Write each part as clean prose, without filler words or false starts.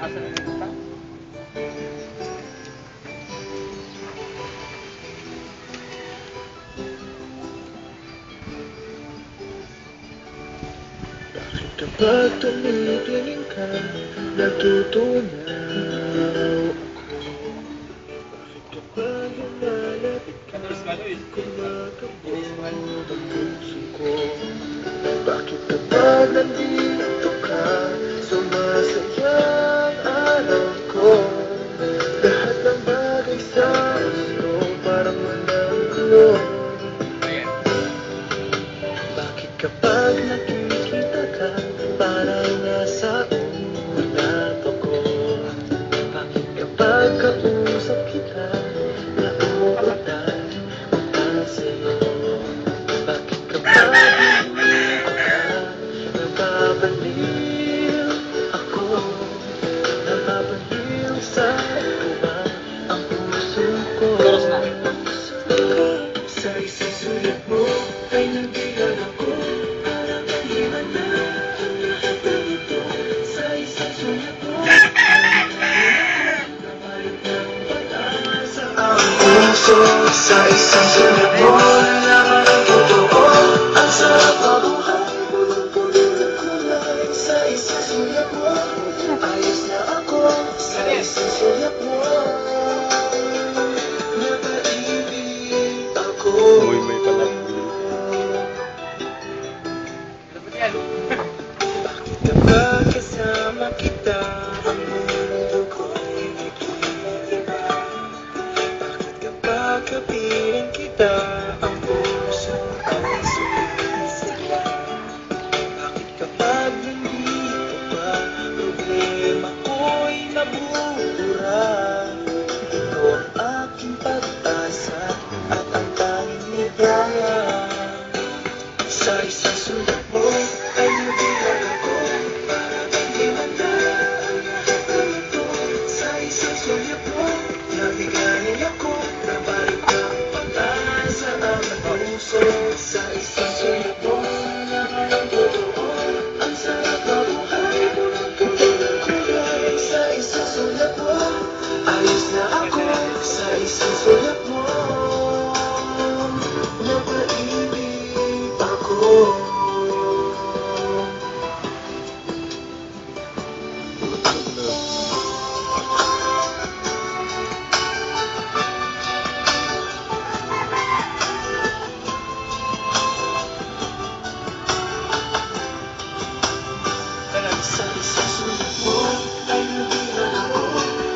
Asa na pupunta? Bakit kapag tumitingin ka, natutunaw ako? Bakit kapag lumalapit ka, kumakabog ang puso ko? Bakit kapag nandito ka, sumasaya ang araw ko? Lahat ng bagay sa gusto, parang walang gulo. Bakit kapag nakikita ka, parang nasa ulap ako? Bakit kapag kausap kita, nauulan ang sa'yo? Bakit kapag hindi ka, nababaliw ako? Nababaliw sa iba ang puso ko. Sa isang sulat mo ay nagilan ako, para maiwan na ang lahat ng ito. Sa isang sulat mo ay nabalik ng pag-asa ang puso. Sa isang sulat mo nalaman ang totoo, ang sarap mabuhay, punong-puno ng kulay. Sa isang sulat mo, ayos na ako. Sa isang sulat mo, napaibig ako. May pala. Bakit kapag kasama kita, ang mundo ko'y nag-iiba? Bakit kapag kapiling kita, ang puso ay sumisigla? Bakit kapag nandito ka, problema ko'y nabubura? Ito ang aking pag-asa at ang tanging ligaya. Sa isang sulat mo ay nabilang ako, para maghimanda ang lahat ng ito. Sa isang sulat mo, nabigayan ako, nabalik ang pag-asa ang puso. Sa isang sulat mo, nalaman ang totoo, ang sarap mabuhay, punong-puno ng kulay. Sa isang sulat mo, ayos na ako. Sa isang sulat mo, napaibig ako. Sa isang sulat mo ay nabilang ako,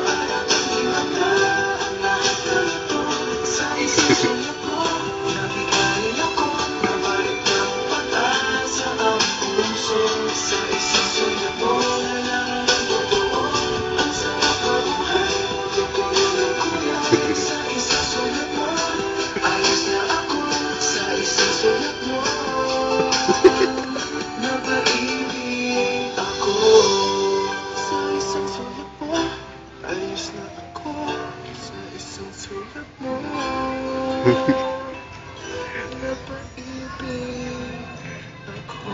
para maghimanda ang lahat ng ito. Sa isang sulat mo, nabigayan ako, nabalik ng pag-asa ang puso. Sa isang sulat mo, nalaman ang totoo, ang sarap mabuhay, punong-puno ng kulay. Sa isang sulat mo, ayos na ako. Sa isang sulat mo, napaibig ako. Sa isang sulat mo, ayos na ako. Sa isang sulat mo, napaibig ako.